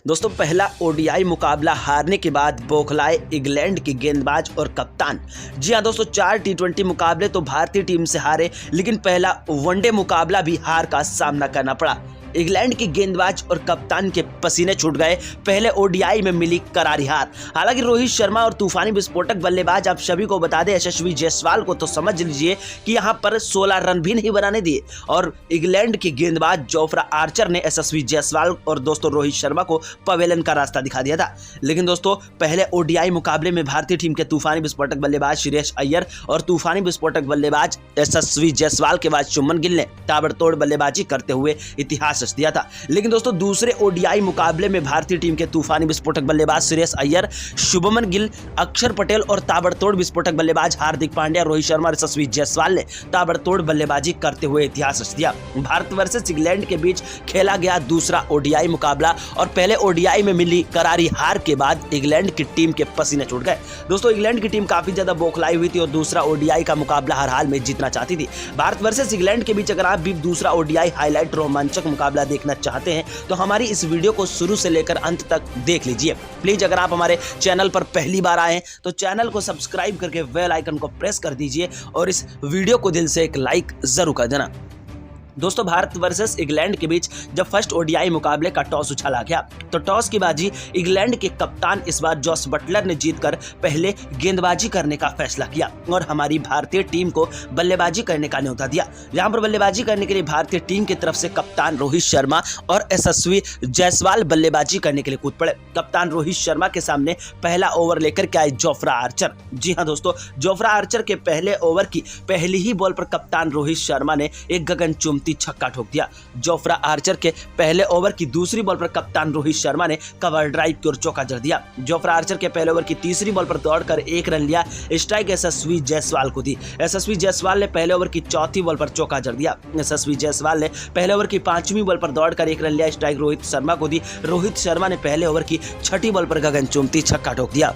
दोस्तों पहला ओडीआई मुकाबला हारने के बाद बौखलाए इंग्लैंड के गेंदबाज और कप्तान। जी हां दोस्तों, 4 टी20 मुकाबले तो भारतीय टीम से हारे, लेकिन पहला वनडे मुकाबला भी हार का सामना करना पड़ा। इंग्लैंड के गेंदबाज और कप्तान के पसीने छूट गए। पहले ओडीआई में मिली करारी हार। हालांकि रोहित शर्मा और तूफानी विस्फोटक बल्लेबाज आप सभी को बता दें, यशस्वी जायसवाल को तो समझ लीजिए कि यहां पर 16 रन भी नहीं बनाने दिए और इंग्लैंड के गेंदबाज जोफ्रा आर्चर ने यशस्वी जायसवाल और दोस्तों रोहित शर्मा को पवेलियन का रास्ता दिखा दिया था। लेकिन दोस्तों पहले ओडीआई मुकाबले में भारतीय टीम के तूफानी विस्फोटक बल्लेबाज श्रेयस अय्यर और तूफानी विस्फोटक बल्लेबाज यशस्वी जायसवाल के बाद शुभमन गिल ने ताबड़तोड़ बल्लेबाजी करते हुए इतिहास दिया था। लेकिन दोस्तों दूसरे ओडीआई मुकाबले में भारतीय टीम के तूफानी विस्फोटक बल्लेबाज श्रेयस अय्यर, शुभमन गिल, अक्षर पटेल और ताबड़तोड़ विस्फोटक बल्लेबाज हार्दिक पांड्या, रोहित शर्मा और यशस्वी जायसवाल ने ताबड़तोड़ बल्लेबाजी करते हुए इतिहास रच दिया। भारत वर्सेस इंग्लैंड के बीच खेला गया दूसरा ओडीआई मुकाबला और पहले ओडीआई में मिली करारी हार के बाद इंग्लैंड की टीम के पसीने छूट गए। दोस्तों इंग्लैंड की टीम काफी ज्यादा बौखलाई हुई थी और दूसरा ओडीआई का मुकाबला हर हाल में जीतना चाहती थी। भारत वर्सेस इंग्लैंड के बीच अगर आप भी दूसरा ओडीआई हाईलाइट रोमांचक मुकाबला देखना चाहते हैं तो हमारी इस वीडियो को शुरू से लेकर अंत तक देख लीजिए। प्लीज अगर आप हमारे चैनल पर पहली बार आए हैं तो चैनल को सब्सक्राइब करके बेल आइकन को प्रेस कर दीजिए और इस वीडियो को दिल से एक लाइक जरूर कर देना। दोस्तों भारत वर्सेस इंग्लैंड के बीच जब फर्स्ट ओडीआई मुकाबले का टॉस उछाला गया तो टॉस की बाजी इंग्लैंड के कप्तान इस बार जॉस बटलर ने जीतकर पहले गेंदबाजी करने का फैसला किया और हमारी भारतीय टीम को बल्लेबाजी करने का न्योता दिया। यहां पर बल्लेबाजी करने के लिए भारतीय टीम की तरफ से कप्तान रोहित शर्मा और यशस्वी जायसवाल बल्लेबाजी करने के लिए कूद पड़े। कप्तान रोहित शर्मा के सामने पहला ओवर लेकर के आए जोफ्रा आर्चर। जी हां दोस्तों, जोफ्रा आर्चर के पहले ओवर की पहली ही बॉल पर कप्तान रोहित शर्मा ने एक गगनचुंबी छक्का ठोक दिया। जोफ्रा आर्चर के पहले ओवर की दूसरी बॉल पर कप्तान रोहित शर्मा ने कवर ड्राइव की ओर चौका जड़ दिया। जोफ्रा आर्चर के पहले ओवर की तीसरी बॉल पर दौड़कर 1 रन लिया। स्ट्राइक यशस्वी जायसवाल को दी। यशस्वी जायसवाल ने पहले ओवर की चौथी बॉल पर चौका जड़ दिया। यशस्वी जायसवाल ने पहले ओवर की 5वीं बॉल पर दौड़कर 1 रन लिया। स्ट्राइक रोहित शर्मा को दी। रोहित शर्मा ने पहले ओवर की 6ठी बॉल पर गगनचुंबी छक्का ठोक दिया।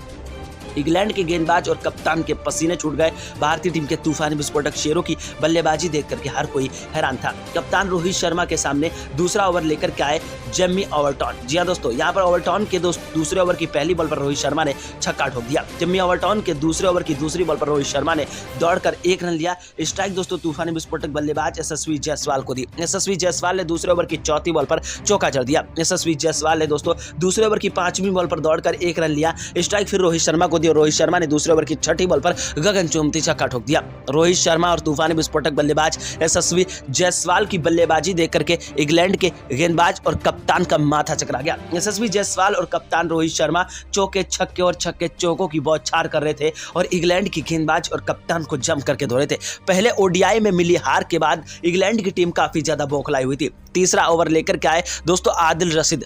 इंग्लैंड के गेंदबाज और कप्तान के पसीने छूट गए। भारतीय टीम के तूफानी विस्फोटक शेरों की बल्लेबाजी देख करके हर कोई हैरान था। कप्तान रोहित शर्मा के सामने दूसरा ओवर लेकर के आए जेमी ओवरटॉन। जी हां दोस्तों, यहां पर ओवरटॉन के दूसरे ओवर की पहली बॉल पर रोहित शर्मा ने छक्का ठोक दिया। जेमी ओवरटॉन के दूसरे ओवर की दूसरी बॉल पर रोहित शर्मा ने दौड़कर 1 रन लिया। स्ट्राइक दोस्तों तूफानी विस्फोटक बल्लेबाज यशस्वी जायसवाल को दी। यशस्वी जायसवाल ने दूसरे ओवर की चौथी बॉल पर चौका जड़ दिया। यशस्वी जायसवाल ने दोस्तों दूसरे ओवर की 5वीं बॉल पर दौड़कर 1 रन लिया। स्ट्राइक फिर रोहित शर्मा को दी और रोहित शर्मा ने दूसरे ओवर की 6ठी बॉल पर गगनचुंबी छक्का ठोक दिया। रोहित शर्मा और तूफानी विस्फोटक बल्लेबाज यशस्वी जायसवाल की बल्लेबाजी देख करके इंग्लैंड के गेंदबाज और कप्तान का माथा चकरा गया। यशस्वी जायसवाल और कप्तान रोहित शर्मा चौके छक्के और छक्के चौकों की बौछार कर रहे थे और इंग्लैंड की गेंदबाज और कप्तान को जम करके धो रहे थे। पहले ओडीआई में मिली हार के बाद इंग्लैंड की टीम काफी ज्यादा बौखलाई हुई थी। तीसरा ओवर लेकर के आए दोस्तों आदिल रशीद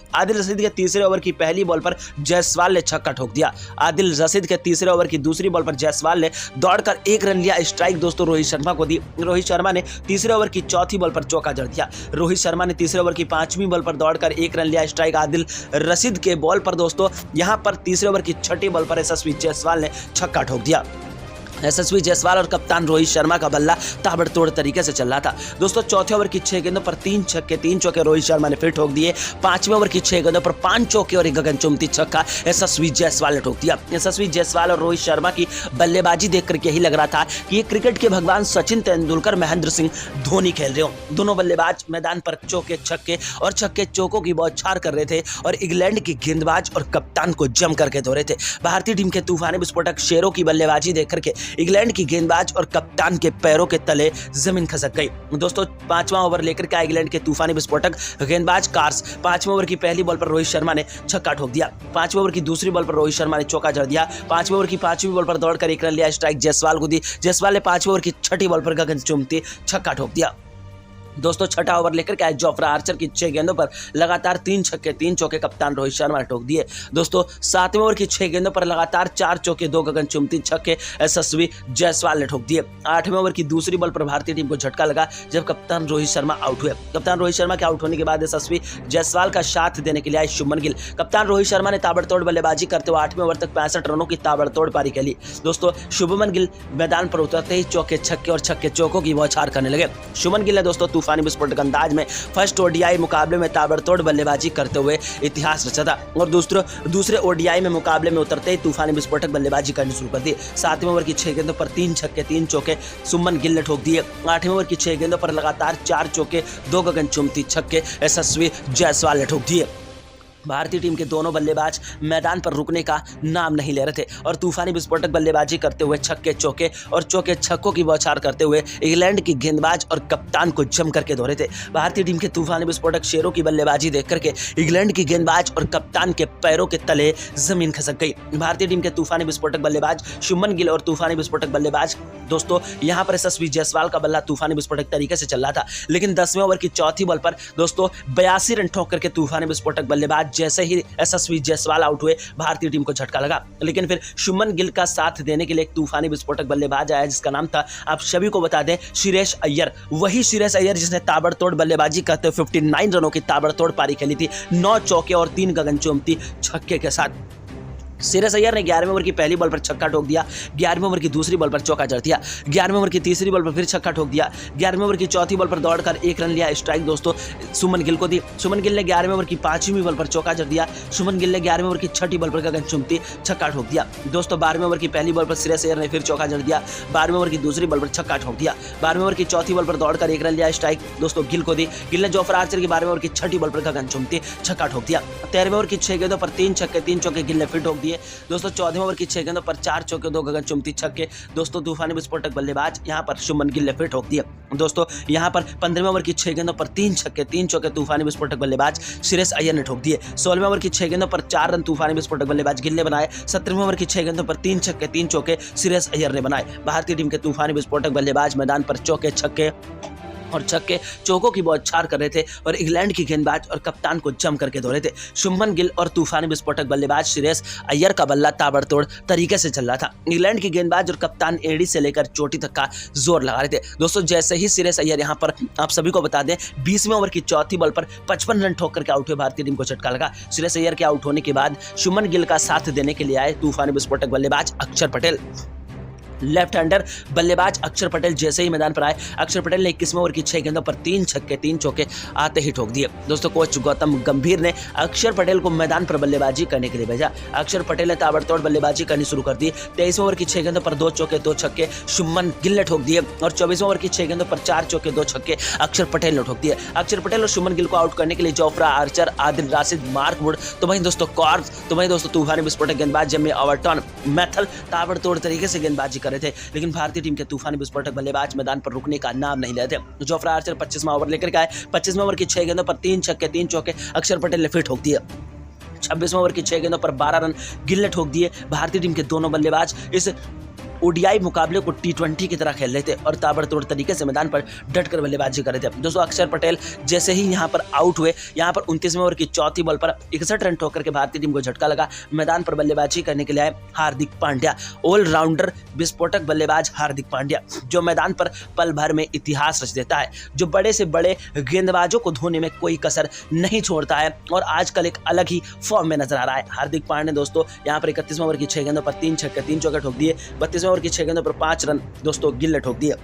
के तीसरे ओवर की पहली बॉल पर जायसवाल ने छक्का ठोक दिया। आदिल रशीद के तीसरे ओवर की दूसरी बॉल पर जायसवाल ने दौड़कर 1 रन लिया। स्ट्राइक दोस्तों रोहित शर्मा को दी। रोहित शर्मा ने तीसरे ओवर की चौथी बॉल पर चौका जड़ दिया। रोहित शर्मा ने तीसरे ओवर की 5वीं बॉल पर दौड़कर 1 रन लिया। स्ट्राइक आदिल रशीद के बॉल पर दोस्तों यहां पर तीसरे ओवर की 6ठी बॉल पर यशस्वी जायसवाल ने छक्का ठोक दिया। यशस्वी जायसवाल और कप्तान रोहित शर्मा का बल्ला ताबड़तोड़ तरीके से चल रहा था। दोस्तों चौथे ओवर की 6 गेंदों पर 3 छक्के 3 चौके रोहित शर्मा ने फिर ठोक दिए। 5वें ओवर की 6 गेंदों पर 5 चौके और एक गगनचुंबी छक्का यशस्वी जायसवाल ने ठोक दिया। यशस्वी जायसवाल और रोहित शर्मा की बल्लेबाजी देखकर यही लग रहा था कि ये क्रिकेट के भगवान सचिन तेंदुलकर, महेंद्र सिंह धोनी खेल रहे हो। दोनों बल्लेबाज मैदान पर चौके छक्के और छक्के चौकों की बौछार कर रहे थे और इंग्लैंड के गेंदबाज और कप्तान को जम करके धो रहे थे। भारतीय टीम के तूफानी विस्फोटक शेरों की बल्लेबाजी देख करके इंग्लैंड की गेंदबाज और कप्तान के पैरों के तले जमीन खसक गई। दोस्तों 5वां ओवर लेकर के इंग्लैंड के तूफानी विस्फोटक गेंदबाज कार्स 5वें ओवर की पहली बॉल पर रोहित शर्मा ने छक्का ठोक दिया। 5वें ओवर की दूसरी बॉल पर रोहित शर्मा ने चौका जड़ दिया। 5वें ओवर की 5वीं बॉल पर दौड़कर 1 रन लिया। स्ट्राइक जायसवाल को दी। जायसवाल ने 5वें ओवर की 6ठी बॉल पर गगनचुंबी छक्का ठोक दिया। दोस्तों 6ठा ओवर लेकर के आए जोफ्रा आर्चर की 6 गेंदों पर लगातार 3 छक्के 3 चौके कप्तान रोहित शर्मा ने ठोक दिए। दोस्तों 7वें ओवर की 6 गेंदों पर लगातार 4 चौके 2 गगनचुंबी छक्के यशस्वी जायसवाल ने ठोक दिए। 8वें ओवर की दूसरी बॉल पर भारतीय टीम को झटका लगा जब कप्तान रोहित शर्मा आउट हुए। कप्तान रोहित शर्मा के आउट होने के बाद यशस्वी जायसवाल का साथ देने के लिए आए शुभमन गिल। कप्तान रोहित शर्मा ने ताबड़तोड़ बल्लेबाजी करते हुए 8वें ओवर तक 65 रनों की ताबड़तोड़ पारी खेली। दोस्तों शुभमन गिल मैदान पर उतरते ही चौके छक्के और छक्के चौकों की बौछार करने लगे। शुभमन गिल ने दोस्तों तूफानी विस्फोटक अंदाज में फर्स्ट ओडीआई मुकाबले में ताबड़तोड़ बल्लेबाजी करते हुए इतिहास रचा था और दूसरे ओडीआई में मुकाबले में उतरते ही तूफानी विस्फोटक बल्लेबाजी करनी शुरू कर दी। 7वें ओवर की 6 गेंदों पर 3 छक्के 3 चौके शुभमन गिल ने ठोक दिए। 8वें ओवर की 6 गेंदों पर लगातार 4 चौके 2 गगनचुंबी छक्के यशस्वी जायसवाल ने ठोक दिए। भारतीय टीम के दोनों बल्लेबाज मैदान पर रुकने का नाम नहीं ले रहे थे और तूफानी विस्फोटक बल्लेबाजी करते हुए छक्के चौके और चौके छक्कों की बौछार करते हुए इंग्लैंड की गेंदबाज और कप्तान को जम करके धोरे थे। भारतीय टीम के तूफानी विस्फोटक शेरों की बल्लेबाजी देख करके इंग्लैंड की गेंदबाज और कप्तान के पैरों के तले जमीन खसक गई। भारतीय टीम के तूफानी विस्फोटक बल्लेबाज शुभमन गिल और तूफानी विस्फोटक बल्लेबाज दोस्तों यहाँ पर यशस्वी जायसवाल का बल्ला तूफानी विस्फोटक तरीके से चल रहा था, लेकिन 10वें ओवर की चौथी बॉल पर दोस्तों 82 रन ठोक करके तूफानी विस्फोटक बल्लेबाज जैसे ही यशस्वी जायसवाल आउट हुए भारतीय टीम को झटका लगा। लेकिन फिर शुभमन गिल का साथ देने के लिए एक तूफानी विस्फोटक बल्लेबाज आया जिसका नाम था, आप सभी को बता दें, श्रेयस अय्यर। वही श्रेयस अय्यर जिसने ताबड़तोड़ बल्लेबाजी करते हुए 59 रनों की ताबड़तोड़ पारी खेली थी 9 चौके और 3 गगनचुंबी छक्के के साथ। श्रेयस अय्यर ने 11वें ओवर की पहली बॉल पर छक्का ठोक दिया, 11वें ओवर की दूसरी बॉल पर चौका जड़ दिया, 11वें ओवर की तीसरी बॉल पर फिर छक्का ठोक दिया, 11वें ओवर की चौथी बॉल पर दौड़कर 1 रन लिया, स्ट्राइक दोस्तों शुभमन गिल को दी। शुभमन गिल ने 11वें ओवर की 5वीं बॉल पर चौका जड़ दिया। शुभमन गिल ने 11वें ओवर की 6ठी बॉल पर गगनचुंबी छक्का ठोक दिया। दोस्तों 12वें ओवर की पहली बॉल पर श्रेयस अय्यर ने फिर चौका जड़ दिया, 12वें ओवर की दूसरी बॉल पर छक्का ठोक दिया, 12वें ओवर की चौथी बॉल पर दौड़कर 1 रन लिया, स्ट्राइक दोस्तों गिल को दी। गिल ने जोफ्रा आर्चर की 12वें ओवर की 6ठी बॉल पर गगनचुंबी छक्का ठोक दिया। 13वें ओवर की 6 गेंदों पर 3 छक्के 3 चौके गिल ने फिर ठोक दिए। दोस्तों 14वें ओवर की 6 गेंदों पर 4 चौके 2 गगनचुंबी छक्के दोस्तों तूफानी विस्फोटक बल्लेबाज यहां पर शुभमन गिल ने फिर ठोक दिए। दोस्तों यहां पर 15वें ओवर की 6 गेंदों पर 3 छक्के 3 चौके तूफानी विस्फोटक बल्लेबाज श्रेयस अय्यर ने ठोक दिए। 16वें ओवर की 6 गेंदों पर 4 रन तूफानी विस्फोटक बल्लेबाज गिल ने बनाए। 17वें ओवर की 6 गेंदों पर 3 छक्के 3 चौके श्रेयस अय्यर ने बनाए। भारतीय टीम के तूफानी विस्फोटक बल्लेबाज मैदान पर चौके छक्के और छक्के चौकों की बौछार कर रहे थे और इंग्लैंड की गेंदबाज और कप्तान को जम करके धो रहे थे। शुभमन गिल और तूफानी विस्फोटक बल्लेबाज श्रेयस अय्यर का बल्ला ताबड़तोड़ तरीके से चल रहा था। इंग्लैंड की गेंदबाज और कप्तान एड़ी से लेकर चोटी तक का जोर लगा रहे थे। दोस्तों जैसे ही श्रेयस अय्यर यहाँ पर आप सभी को बता दें 20वें ओवर की चौथी बॉल पर 55 रन ठोक करके आउट हुए, भारतीय टीम को झटका लगा। श्रेयस अय्यर के आउट होने के बाद शुभमन गिल का साथ देने के लिए आए तूफानी विस्फोटक बल्लेबाज अक्षर पटेल। लेफ्ट हैंडर बल्लेबाज अक्षर पटेल जैसे ही मैदान पर आए, अक्षर पटेल ने 21वें ओवर की 6 गेंदों पर 3 छक्के 3 चौके आते ही ठोक दिए। दोस्तों कोच गौतम गंभीर ने अक्षर पटेल को मैदान पर बल्लेबाजी करने के लिए भेजा। अक्षर पटेल ने ताबड़तोड़ बल्लेबाजी करनी शुरू कर दी। 23वें ओवर की 6 गेंदों पर 2 चौके 2 छक्के शुभमन गिल ने ठोक दिए और 24वें ओवर की 6 गेंदों पर 4 चौके 2 छक्के अक्षर पटेल ने ठोक दिए। अक्षर पटेल और शुभमन गिल को आउट करने के लिए Jofra Archer, Adil Rashid, Mark Wood, तो वहीं दोस्तों कॉर्स, तो वहीं दोस्तों तूफानी विस्फोटक गेंदबाज जेमी ओवरटन, मैथल ताबड़तोड़ तरीके से गेंदबाजी कर रहे थे, लेकिन भारतीय टीम के तूफानी विस्फोटक बल्लेबाज मैदान पर रुकने का नाम नहीं लेते। जोफ्रा आर्चर 25वां ओवर लेकर आए। 25वें ओवर की 6 गेंदों पर 3 छक्के 3 चौके अक्षर पटेल ने फिर ठोक दिए। 26वें ओवर की 6 गेंदों पर 12 रन गिल ने ठोक दिए। भारतीय टीम के दोनों बल्लेबाज इस ओडीआई मुकाबले को T20 की तरह खेल रहे थे और ताबड़तोड़ तरीके से मैदान पर डटकर बल्लेबाजी कर रहे थे। दोस्तों अक्षर पटेल जैसे ही यहां पर आउट हुए, यहां पर 29वें ओवर की चौथी बॉल पर 61 रन ठोक करके भारतीय टीम को झटका लगा। मैदान पर बल्लेबाजी करने के लिए आए हार्दिक पांड्या, ऑलराउंडर विस्फोटक बल्लेबाज हार्दिक पांड्या, जो मैदान पर पल भर में इतिहास रच देता है, जो बड़े से बड़े गेंदबाजों को धोने में कोई कसर नहीं छोड़ता है और आजकल एक अलग ही फॉर्म में नजर आ रहा है। हार्दिक पांड्या दोस्तों यहाँ पर 31वें ओवर की 6 गेंदों पर 3 छक्के 3 चौके ठोक दिए। 32वें ओवर की 6 गेंदों पर 5 रन दोस्तों गिल ने ठोक दिए।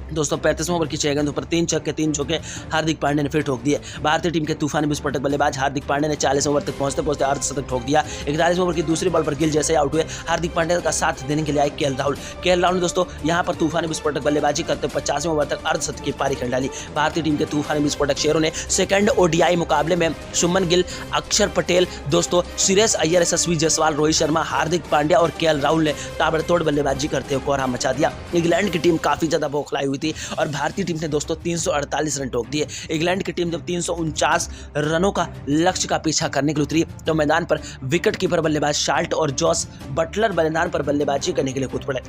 दोस्तों 35वें ओवर की 6 गेंदों पर 3 छक्के 3 चौके हार्दिक पांड्या ने फिर ठोक दिए। भारतीय टीम के तूफानी विस्फोटक बल्लेबाज हार्दिक पांड्या ने 40वें ओवर तक पहुंचते पहुंचते अर्धशतक ठोक दिया। 41वें ओवर की दूसरी बॉल पर गिल जैसे ही आउट हुए, हार्दिक पांड्या का साथ देने के लिए आए केएल राहुल। केएल राहुल ने दोस्तों यहां पर तूफानी विस्फोटक बल्लेबाजी करते 50वें ओवर तक अर्धशतक की पारी खेल डाली। भारतीय टीम के तूफानी विस्फोटक शेरों ने सेकंड ओडीआई मुकाबले में शुभमन गिल, अक्षर पटेल, दोस्तों श्रेयस अय्यर, यशस्वी जायसवाल, रोहित शर्मा, हार्दिक पांड्या और केएल राहुल ने ताबड़तोड़ बल्लेबाजी करते हुए कोहराम मचा दिया। इंग्लैंड की टीम काफी ज्यादा बौखलाई हुई थी और भारतीय टीम ने दोस्तों 348 रन ठोक दिए। इंग्लैंड की टीम जब 349 रनों का लक्ष्य का पीछा करने के लिए उतरी तो मैदान पर विकेट कीपर बल्लेबाज शाल्ट और जॉस बटलर मैदान पर बल्लेबाजी करने के लिए कूद पड़े।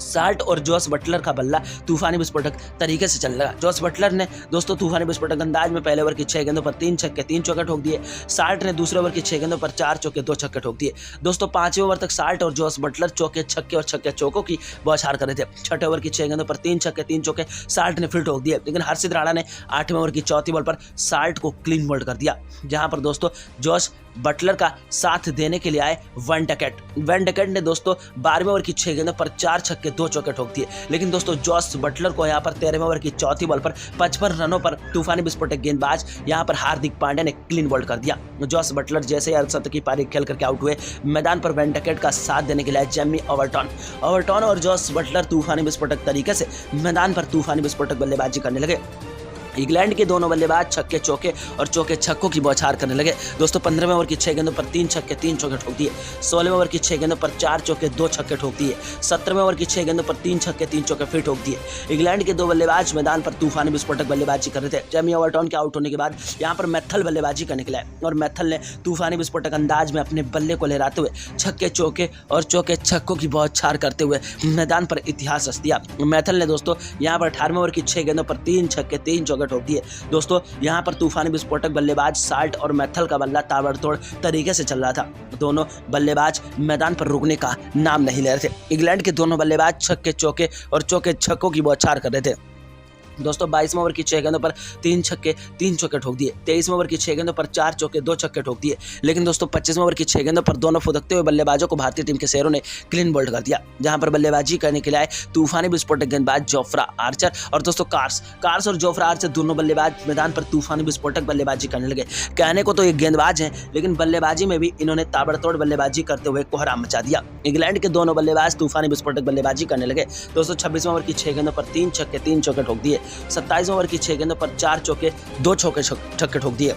शाल्ट और जॉस बटलर का बल्ला तूफानी विस्फोटक तरीके से चल लगा। जॉस बटलर ने दोस्तों तूफानी विस्फोटक अंदाज में पहले ओवर की 6 गेंदों पर 3 छक्के 3 चौके ठोक दिए। शाल्ट ने दूसरे ओवर की 6 गेंदों पर 4 चौके 2 छक्के ठोक दिए। दोस्तों 5वें ओवर तक शाल्ट और जॉस बटलर चौके छक्के और छक्के चौकों की बौछार कर रहे थे। 6ठे ओवर की 6 गेंदों पर 3 छक्के 3 चौके शाल्ट ने फिर ठोक दिए, लेकिन हर्षित राणा ने 8वें ओवर की चौथी बॉल पर शाल्ट को क्लीन बोल्ड कर दिया, जहां पर दोस्तों जॉस बटलर का साथ देने के लिए आए वन डकेट ने दोस्तों 12वें ओवर की 6 गेंदों पर 4 छक्के 2 चौके ठोक दिए। लेकिन दोस्तों जॉस बटलर को यहाँ पर 13वें ओवर की 4थी बॉल पर 55 रनों पर तूफानी विस्फोटक गेंदबाज यहाँ पर हार्दिक पांड्या ने क्लीन बोल्ड कर दिया। जॉस बटलर जैसे ही अर्धशतक की पारी खेल करके आउट हुए, मैदान पर वन डकेट का साथ देने के लिए जेमी ओवरटॉन और जॉस बटलर तूफानी विस्फोटक तरीके से मैदान पर तूफानी विस्फोटक बल्लेबाजी करने लगे। इंग्लैंड के दोनों बल्लेबाज छक्के चौके और चौके छक्कों की बौछार करने लगे। दोस्तों 15वें ओवर की 6 गेंदों पर 3 छक्के 3 चौके ठोक दिए। 16वें ओवर की 6 गेंदों पर 4 चौके 2 छक्के ठोक दिए। 17वें ओवर की 6 गेंदों पर 3 छक्के 3 चौके फिर ठोक दिए। इंग्लैंड के दो बल्लेबाज मैदान पर तूफानी विस्फोटक बल्लेबाजी कर रहे थे। जेमी ओवरटॉन के आउट होने के बाद यहाँ पर मैथल बल्लेबाजी करने के लिए और मैथल ने तूफानी विस्फोटक अंदाज में अपने बल्ले को लहराते हुए छक्के चौके और चौके छक्कों की बौछार करते हुए मैदान पर इतिहास रच दिया। मैथल ने दोस्तों यहाँ पर 18वें ओवर की 6 गेंदों पर 3 छक्के 3 चौके ठोक दिए। दोस्तों यहां पर तूफानी विस्फोटक बल्लेबाज साल्ट और मैथल का बल्ला ताबड़तोड़ तरीके से चल रहा था। दोनों बल्लेबाज मैदान पर रुकने का नाम नहीं ले रहे थे। इंग्लैंड के दोनों बल्लेबाज छक्के चौके और चौके छक्कों की बौछार कर रहे थे। दोस्तों 22वें ओवर की 6 गेंदों पर 3 छक्के 3 चौके ठोक दिए। 23वें ओवर की 6 गेंदों पर 4 चौके 2 छक्के ठोक दिए। लेकिन दोस्तों 25वें ओवर की 6 गेंदों पर दोनों फुदकते हुए बल्लेबाजों को भारतीय टीम के शेरों ने क्लीन बोल्ड कर दिया, जहां पर बल्लेबाजी करने के लिए आए तूफानी विस्फोटक गेंदबाज जोफ्रा आर्चर और दोस्तों कार्स और जोफ्रा आर्चर दोनों बल्लेबाज मैदान पर तूफानी विस्फोटक बल्लेबाजी करने लगे। कहने को तो एक गेंदबाज हैं, लेकिन बल्लेबाजी में भी इन्होंने ताबड़तोड़ बल्लेबाजी करते हुए कोहराम मचा दिया। इंग्लैंड के दोनों बल्लेबाज तूफानी विस्फोटक बल्लेबाजी करने लगे। दोस्तों 26वें ओवर की 6 गेंदों पर 3 छक्के 3 चौके ठोक दिए। 27वें की 6 गेंदों पर 4 चौके 2 छक्के ठोक दिए।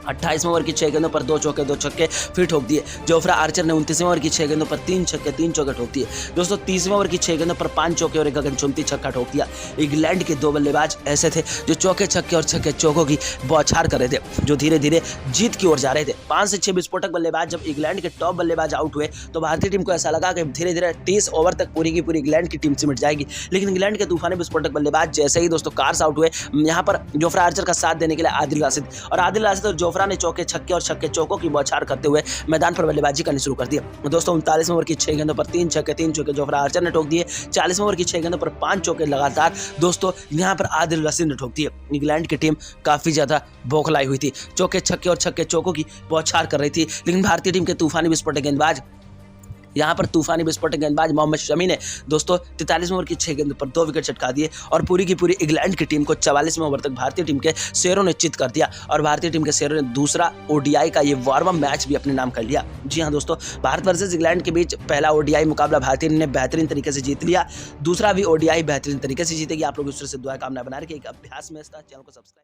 28वें ओवर की 6 गेंदों पर 2 चौके 2 छक्के फिर ठोक दिए। जोफ्रा आर्चर ने 29वें ओवर की 6 गेंदों पर 3 छक्के 3 चौके ठोक दिए। दोस्तों 30वें ओवर की 6 गेंदों पर 5 चौके और एक गगनचुंबी छक्का ठोक दिया। इंग्लैंड के दो बल्लेबाज ऐसे थे जो चौके छक्के और छक्के चौकों की बौछार कर रहे थे, जो धीरे धीरे जीत की ओर जा रहे थे। 5 से 6 विस्फोटक बल्लेबाज जब इंग्लैंड के टॉप बल्लेबाज आउट हुए तो भारतीय टीम को ऐसा लगा कि धीरे धीरे 30 ओवर तक पूरी की पूरी इंग्लैंड की टीम सिमट जाएगी। लेकिन इंग्लैंड के तूफानी विस्फोटक बल्लेबाज जैसे ही दोस्तों कार्स आउट हुए, यहाँ पर जोफ्रा आर्चर का साथ देने के लिए आदिल राशिद और जोफ्रा ने चौके छक्के और छक्के चौकों की बौछार करते हुए मैदान पर बल्लेबाजी करनी शुरू कर दी। दोस्तों 39वें ओवर की 6 गेंदों पर 3 छक्के 3 चौके जोफ्रा आर्चर ने ठोक दिए। 40वें ओवर की 6 गेंदों पर 5 चौके लगातार दोस्तों यहां पर आदिल रशीद ने ठोक दिए। इंग्लैंड की टीम काफी ज्यादा बौखलाई हुई थी, चौके छक्के और छक्के चौकों की बौछार कर रही थी। लेकिन भारतीय टीम के तूफानी विस्फोटक गेंदबाज मोहम्मद शमी ने दोस्तों 43वें ओवर की 6 गेंदों पर 2 विकेट चटका दिए और पूरी की पूरी इंग्लैंड की टीम को 44वें ओवर तक भारतीय टीम के शेरों ने चित कर दिया और भारतीय टीम के शेरों ने दूसरा ओडीआई का ये वार्म अप मैच भी अपने नाम कर लिया। जी हाँ दोस्तों, भारत वर्सेस इंग्लैंड के बीच पहला ओडीआई मुकाबला भारतीय टीम ने बेहतरीन तरीके से जीत लिया, दूसरा भी ओडीआई बेहतरीन तरीके से जीतेगी। आप लोग दूसरे से दुआ कामना बना रहे कि एक अभ्यास मैच था। चैनल को सब्सक्राइब